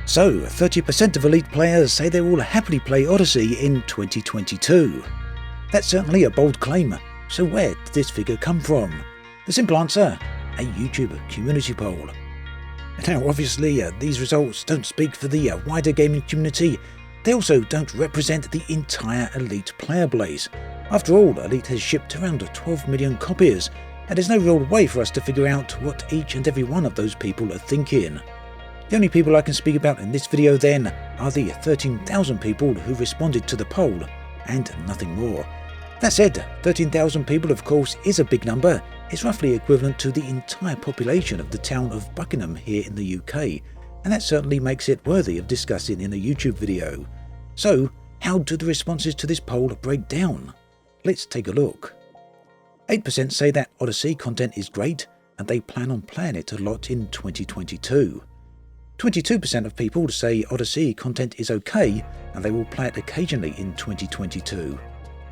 So, 30% of Elite players say they will happily play Odyssey in 2022. That's certainly a bold claim, so where did this figure come from? The simple answer: a YouTube community poll. Now obviously, these results don't speak for the wider gaming community. They also don't represent the entire Elite player base. After all, Elite has shipped around 12 million copies, and there's no real way for us to figure out what each and every one of those people are thinking. The only people I can speak about in this video then are the 13,000 people who responded to the poll, and nothing more. That said, 13,000 people of course is a big number. It's roughly equivalent to the entire population of the town of Buckingham here in the UK, and that certainly makes it worthy of discussing in a YouTube video. So, how do the responses to this poll break down? Let's take a look. 8% say that Odyssey content is great, and they plan on playing it a lot in 2022. 22% of people say Odyssey content is okay, and they will play it occasionally in 2022.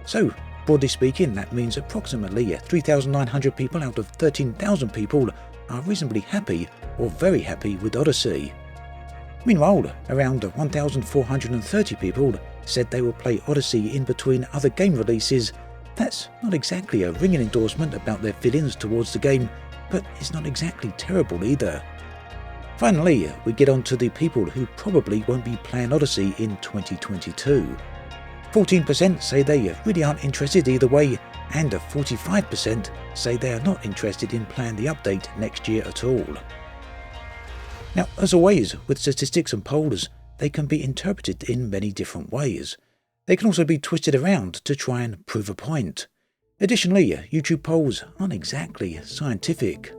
So, broadly speaking, that means approximately 3,900 people out of 13,000 people are reasonably happy or very happy with Odyssey. Meanwhile, around 1,430 people said they will play Odyssey in between other game releases. That's not exactly a ringing endorsement about their feelings towards the game, but it's not exactly terrible either. Finally, we get on to the people who probably won't be playing Odyssey in 2022. 14% say they really aren't interested either way, and 45% say they are not interested in playing the update next year at all. Now, as always, with statistics and polls, they can be interpreted in many different ways. They can also be twisted around to try and prove a point. Additionally, YouTube polls aren't exactly scientific.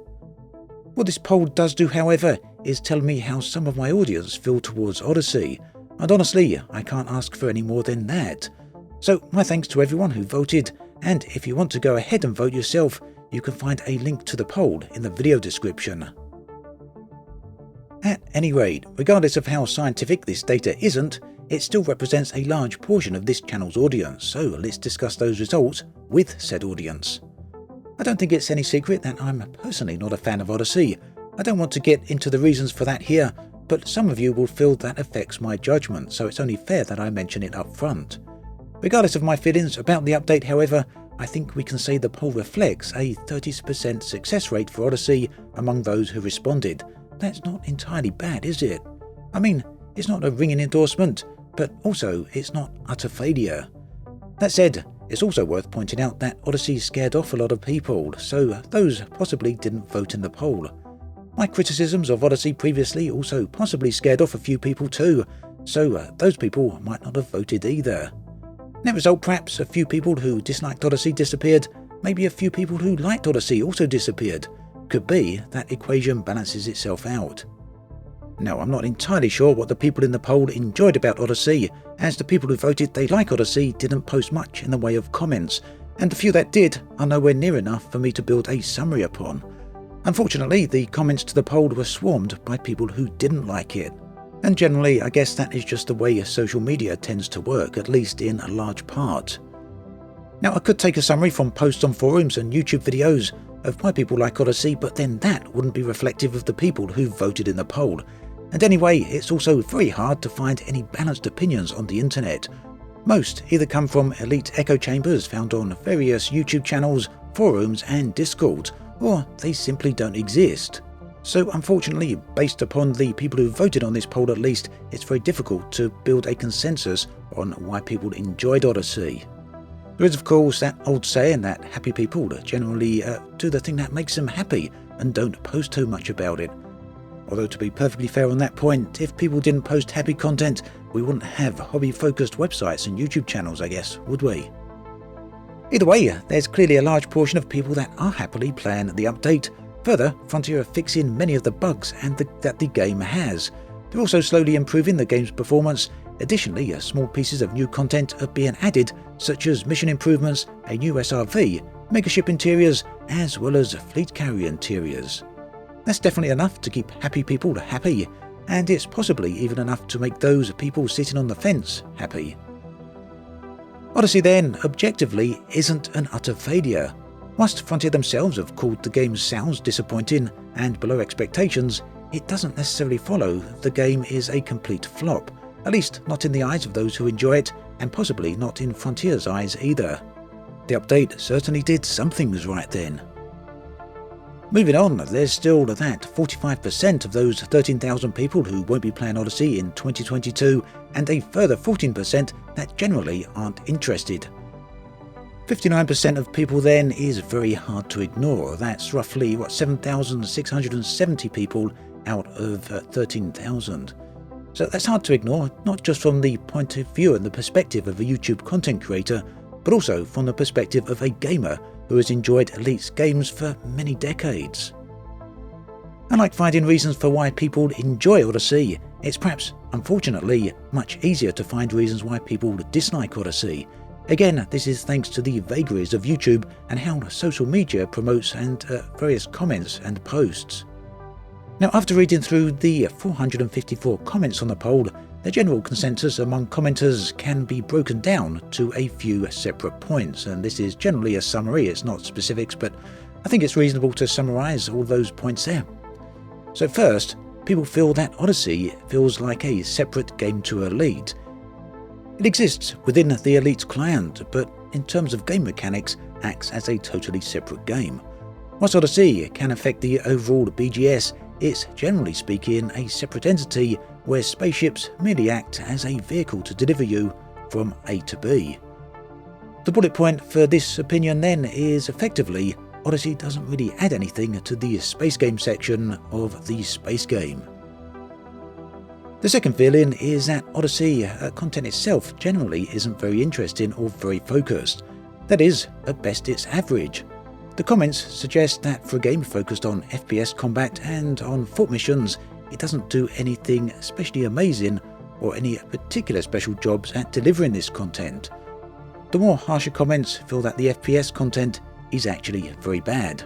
What this poll does do, however, is tell me how some of my audience feel towards Odyssey, and honestly, I can't ask for any more than that. So my thanks to everyone who voted, and if you want to go ahead and vote yourself, you can find a link to the poll in the video description. At any rate, regardless of how scientific this data isn't, it still represents a large portion of this channel's audience, so let's discuss those results with said audience. I don't think it's any secret that I'm personally not a fan of Odyssey. I don't want to get into the reasons for that here, but some of you will feel that affects my judgment, so it's only fair that I mention it up front. Regardless of my feelings about the update, however, I think we can say the poll reflects a 30% success rate for Odyssey among those who responded. That's not entirely bad, is it? I mean, it's not a ringing endorsement, but also it's not utter failure. That said, it's also worth pointing out that Odyssey scared off a lot of people, so those possibly didn't vote in the poll. My criticisms of Odyssey previously also possibly scared off a few people too, so those people might not have voted either. Net result, perhaps a few people who disliked Odyssey disappeared, maybe a few people who liked Odyssey also disappeared. Could be that equation balances itself out. Now, I'm not entirely sure what the people in the poll enjoyed about Odyssey, as the people who voted they like Odyssey didn't post much in the way of comments, and the few that did are nowhere near enough for me to build a summary upon. Unfortunately, the comments to the poll were swarmed by people who didn't like it, and generally I guess that is just the way social media tends to work, at least in a large part. Now, I could take a summary from posts on forums and YouTube videos of why people like Odyssey, but then that wouldn't be reflective of the people who voted in the poll. And anyway, it's also very hard to find any balanced opinions on the internet. Most either come from elite echo chambers found on various YouTube channels, forums and Discord, or they simply don't exist. So unfortunately, based upon the people who voted on this poll at least, it's very difficult to build a consensus on why people enjoyed Odyssey. There is of course that old saying that happy people generally do the thing that makes them happy and don't post too much about it. Although to be perfectly fair on that point, if people didn't post happy content, we wouldn't have hobby-focused websites and YouTube channels, I guess, would we? Either way, there's clearly a large portion of people that are happily playing the update. Further, Frontier are fixing many of the bugs that the game has. They're also slowly improving the game's performance. Additionally, small pieces of new content are being added, such as mission improvements, a new SRV, megaship interiors, as well as fleet carrier interiors. That's definitely enough to keep happy people happy, and it's possibly even enough to make those people sitting on the fence happy. Odyssey then, objectively, isn't an utter failure. Whilst Frontier themselves have called the game's sounds disappointing and below expectations, it doesn't necessarily follow the game is a complete flop, at least not in the eyes of those who enjoy it, and possibly not in Frontier's eyes either. The update certainly did some things right then. Moving on, there's still that 45% of those 13,000 people who won't be playing Odyssey in 2022, and a further 14% that generally aren't interested. 59% of people then is very hard to ignore. That's roughly 7,670 people out of 13,000. So that's hard to ignore, not just from the point of view and the perspective of a YouTube content creator, but also from the perspective of a gamer who has enjoyed Elite's games for many decades. Unlike finding reasons for why people enjoy Odyssey, it's perhaps, unfortunately, much easier to find reasons why people dislike Odyssey. Again, this is thanks to the vagaries of YouTube and how social media promotes and various comments and posts. Now, after reading through the 454 comments on the poll, the general consensus among commenters can be broken down to a few separate points, and this is generally a summary, it's not specifics, but I think it's reasonable to summarise all those points there. So first, people feel that Odyssey feels like a separate game to Elite. It exists within the Elite client, but in terms of game mechanics, acts as a totally separate game. Whilst Odyssey can affect the overall BGS, it's generally speaking a separate entity where spaceships merely act as a vehicle to deliver you from A to B. The bullet point for this opinion then is effectively Odyssey doesn't really add anything to the space game section of the space game. The second feeling is that Odyssey content itself generally isn't very interesting or very focused. That is, at best it's average. The comments suggest that for a game focused on FPS combat and on foot missions, it doesn't do anything especially amazing or any particular special jobs at delivering this content. The more harsher comments feel that the FPS content is actually very bad.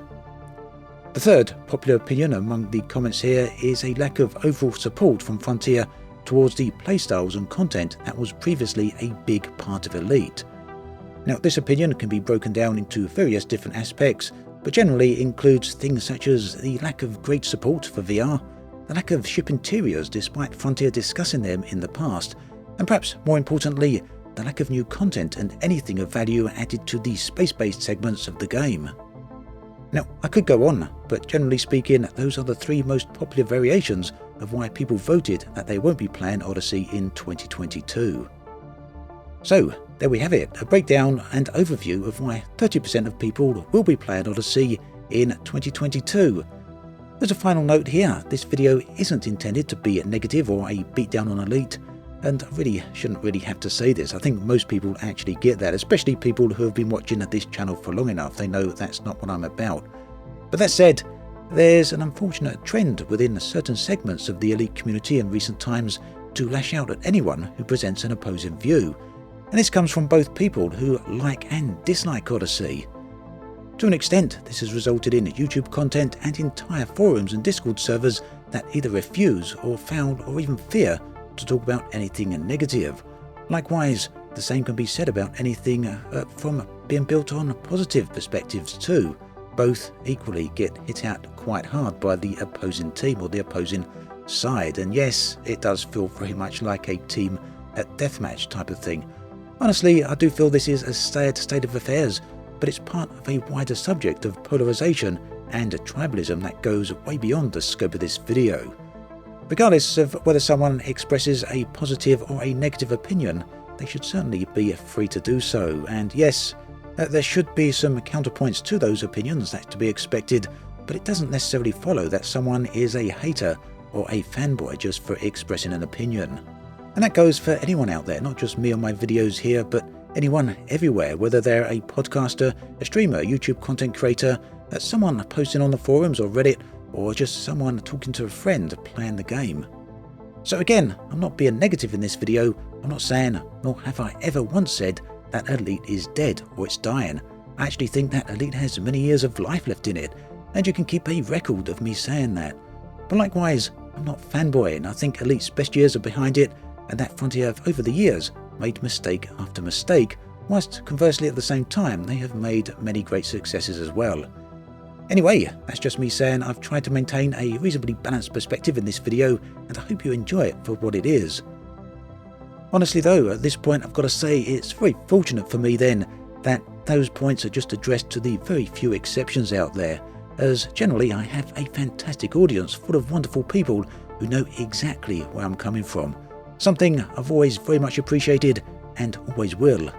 The third popular opinion among the comments here is a lack of overall support from Frontier towards the playstyles and content that was previously a big part of Elite. Now, this opinion can be broken down into various different aspects, but generally includes things such as the lack of great support for VR, the lack of ship interiors despite Frontier discussing them in the past, and perhaps more importantly, the lack of new content and anything of value added to the space-based segments of the game. Now, I could go on, but generally speaking, those are the three most popular variations of why people voted that they won't be playing Odyssey in 2022. So, there we have it, a breakdown and overview of why 30% of people will be playing Odyssey in 2022. As a final note here, this video isn't intended to be negative or a beatdown on Elite, and I really shouldn't really have to say this. I think most people actually get that, especially people who have been watching this channel for long enough. They know that's not what I'm about. But that said, there's an unfortunate trend within certain segments of the Elite community in recent times to lash out at anyone who presents an opposing view. And this comes from both people who like and dislike Odyssey. To an extent, this has resulted in YouTube content and entire forums and Discord servers that either refuse or fail or even fear to talk about anything negative. Likewise, the same can be said about anything from being built on positive perspectives too. Both equally get hit out quite hard by the opposing team or the opposing side. And yes, it does feel very much like a team deathmatch type of thing. Honestly, I do feel this is a sad state of affairs, but it's part of a wider subject of polarization and tribalism that goes way beyond the scope of this video. Regardless of whether someone expresses a positive or a negative opinion, they should certainly be free to do so. And yes, there should be some counterpoints to those opinions, that's to be expected, but it doesn't necessarily follow that someone is a hater or a fanboy just for expressing an opinion. And that goes for anyone out there, not just me on my videos here, but anyone everywhere, whether they're a podcaster, a streamer, YouTube content creator, someone posting on the forums or Reddit, or just someone talking to a friend playing the game. So again, I'm not being negative in this video. I'm not saying, nor have I ever once said, that Elite is dead or it's dying. I actually think that Elite has many years of life left in it, and you can keep a record of me saying that. But likewise, I'm not fanboying. I think Elite's best years are behind it, and that Frontier have over the years made mistake after mistake, whilst conversely at the same time they have made many great successes as well. Anyway, that's just me saying I've tried to maintain a reasonably balanced perspective in this video, and I hope you enjoy it for what it is. Honestly though, at this point I've got to say it's very fortunate for me then that those points are just addressed to the very few exceptions out there, as generally I have a fantastic audience full of wonderful people who know exactly where I'm coming from, something I've always very much appreciated and always will.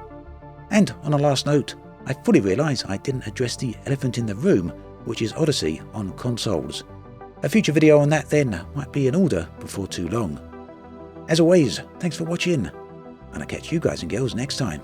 And on a last note, I fully realise I didn't address the elephant in the room, which is Odyssey on consoles. A future video on that then might be in order before too long. As always, thanks for watching, and I'll catch you guys and girls next time.